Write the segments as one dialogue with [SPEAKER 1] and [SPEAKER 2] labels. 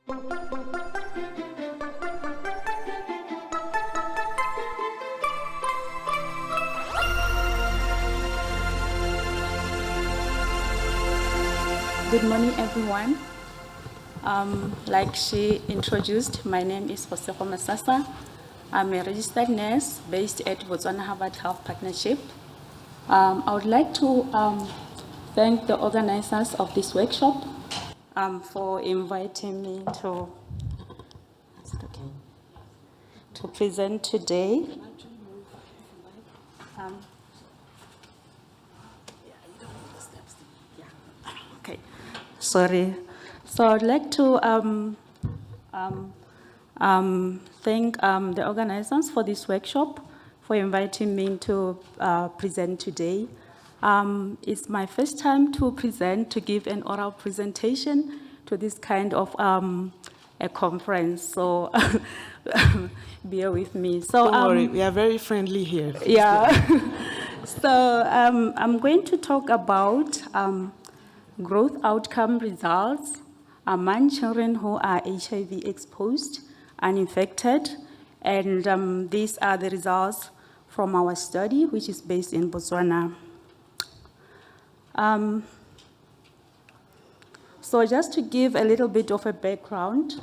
[SPEAKER 1] Good morning, everyone. Like she introduced, my name is Gosego Masasa. I'm a registered nurse based at Botswana Harvard Health Partnership. I would like to thank the organizers of this workshop for inviting me to present today. Okay, sorry. So I'd like to thank the organizers for this workshop for inviting me to present today. It's my first time to give an oral presentation to this kind of a conference, so bear with me. So,
[SPEAKER 2] don't worry, we are very friendly here.
[SPEAKER 1] Yeah. So I'm going to talk about growth outcome results among children who are HIV exposed, uninfected, and these are the results from our study, which is based in Botswana. So just to give a little bit of a background,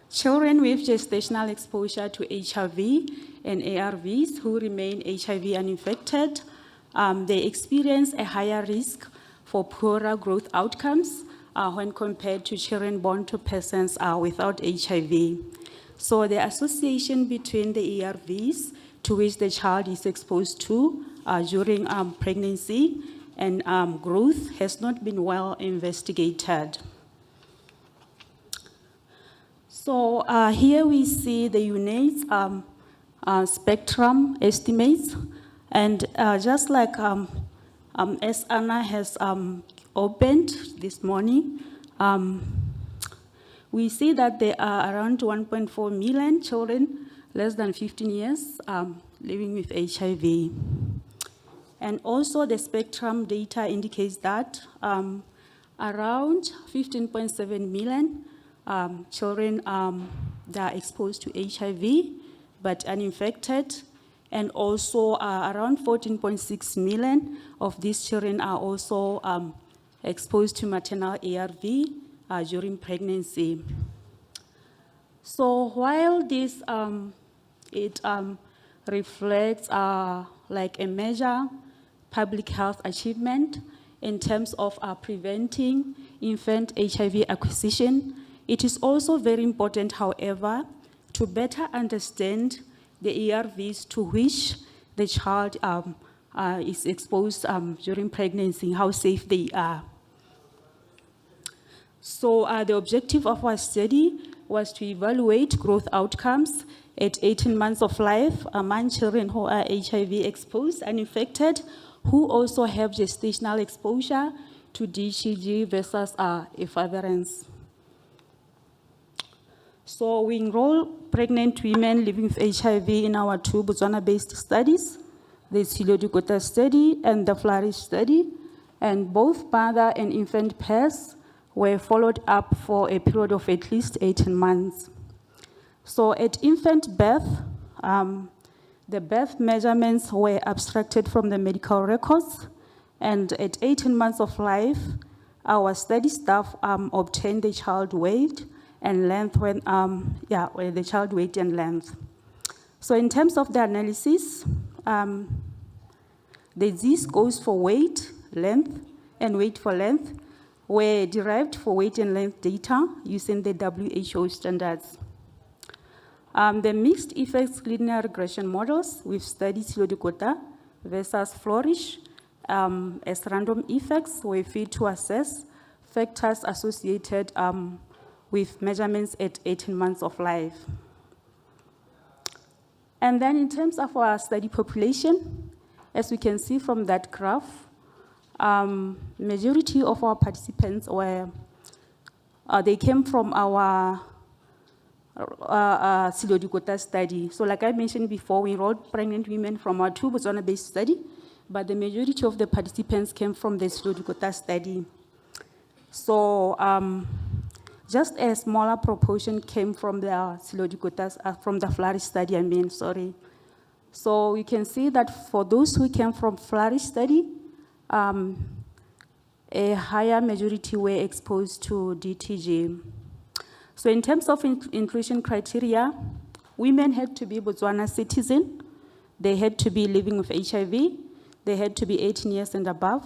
[SPEAKER 1] children with gestational exposure to HIV and ARVs who remain HIV uninfected, they experience a higher risk for poorer growth outcomes when compared to children born to persons without HIV. So the association between the ARVs to which the child is exposed to during pregnancy and growth has not been well investigated. So here we see the units spectrum estimates, and just like as Anna has opened this morning, we see that there are around 1.4 million children less than 15 years living with HIV. And also the spectrum data indicates that around 15.7 million children that are exposed to HIV but uninfected, and also around 14.6 million of these children are also exposed to maternal ARV during pregnancy. So while this it reflects like a major public health achievement in terms of preventing infant HIV acquisition, it is also very important, however, to better understand the ARVs to which the child is exposed during pregnancy, how safe they are. So the objective of our study was to evaluate growth outcomes at 18 months of life among children who are HIV exposed and infected, who also have gestational exposure to DTG versus Efavirenz. So we enroll pregnant women living with HIV in our two Botswana-based studies, the Dolutegravir study and the Flourish study, and both mother and infant pairs were followed up for a period of at least 18 months. So at infant birth, the birth measurements were abstracted from the medical records, and at 18 months of life, our study staff obtained the child weight and length when the child weight and length. So in terms of the analysis, the z-scores for weight, length, and weight for length were derived for weight and length data using the WHO standards. The mixed effects linear regression models with studied Dolutegravir versus Flourish as random effects were fed to assess factors associated with measurements at 18 months of life. And then in terms of our study population, as we can see from that graph, majority of our participants were, they came from our Dolutegravir study. So like I mentioned before, we enrolled pregnant women from our two Botswana-based study, but the majority of the participants came from the Dolutegravir study. So just a smaller proportion came from the Pseudomonas, from the Flourish study, sorry. So we can see that for those who came from Flourish study, a higher majority were exposed to DTG. So in terms of inclusion criteria, women had to be Botswana citizen, they had to be living with HIV, they had to be 18 years and above,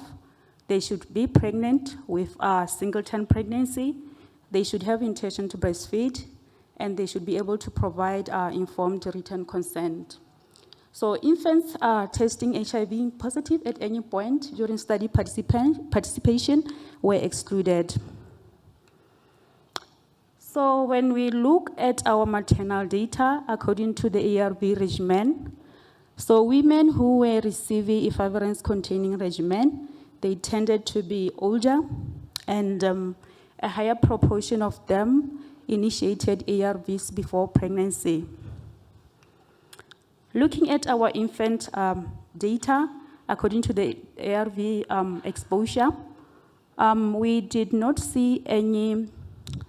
[SPEAKER 1] they should be pregnant with a singleton pregnancy, they should have intention to breastfeed, and they should be able to provide informed written consent. So infants testing HIV positive at any point during study participation were excluded. So when we look at our maternal data, according to the ARV regimen, so women who were receiving Efavirenz-Containing regimen, they tended to be older, and a higher proportion of them initiated ARVs before pregnancy. Looking at our infant data, according to the ARV exposure, we did not see any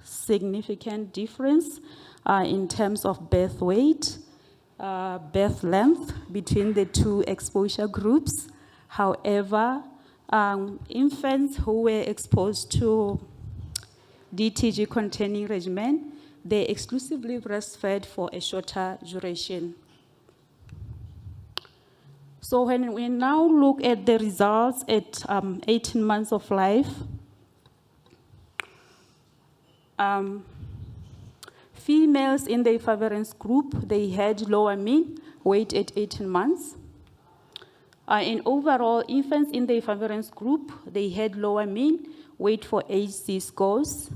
[SPEAKER 1] significant difference in terms of birth weight, birth length between the two exposure groups. However, infants who were exposed to DTG-containing regimen, they exclusively breastfed for a shorter duration. So when we now look at the results at 18 months of life, females in the Efavirenz group, they had lower mean weight at 18 months. In overall, infants in the Efavirenz group, they had lower mean weight for HC scores.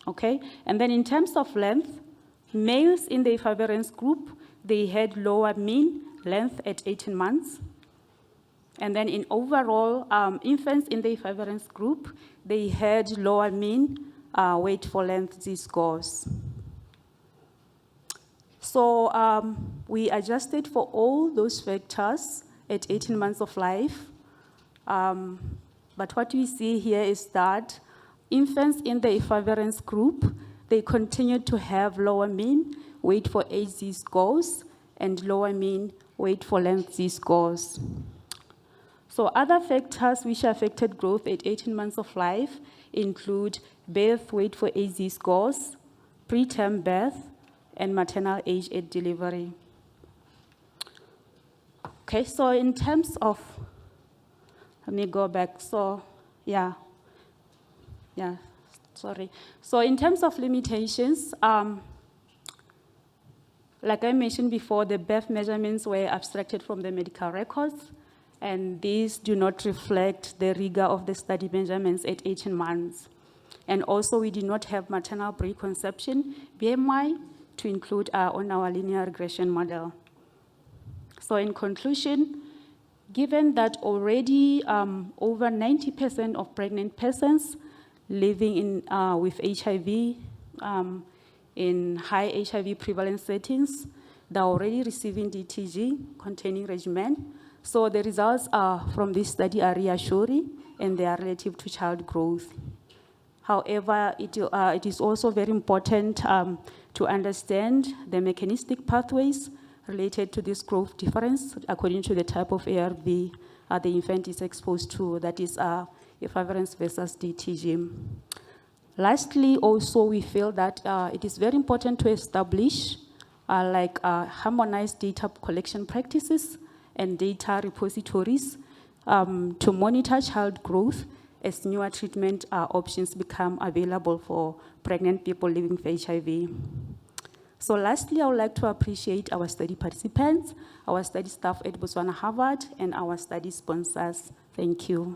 [SPEAKER 1] Okay, and then in terms of length, males in the Efavirenz group, they had lower mean length at 18 months. And then in overall, infants in the Efavirenz group, they had lower mean weight for length Z-scores. So we adjusted for all those factors at 18 months of life. But what we see here is that infants in the Efavirenz group, they continued to have lower mean weight for HZ scores and lower mean weight for length Z scores. So other factors which affected growth at 18 months of life include birth weight for HZ scores, preterm birth, and maternal age at delivery. Okay, so in terms of, let me go back, so sorry. So in terms of limitations, like I mentioned before, the birth measurements were abstracted from the medical records, and these do not reflect the rigor of the study measurements at 18 months. And also, we did not have maternal preconception, BMI, to include on our linear regression model. So in conclusion, given that already over 90% of pregnant persons living in, with HIV in high HIV prevalence settings, they're already receiving DTG-containing regimen. So the results from this study are reassuring, and they are relative to child growth. However, it is also very important to understand the mechanistic pathways related to this growth difference according to the type of ARV the infant is exposed to, that is Efavirenz versus DTG. Lastly, also, we feel that it is very important to establish harmonized data collection practices and data repositories to monitor child growth as newer treatment options become available for pregnant people living with HIV. So lastly, I would like to appreciate our study participants, our study staff at Botswana Harvard, and our study sponsors. Thank you.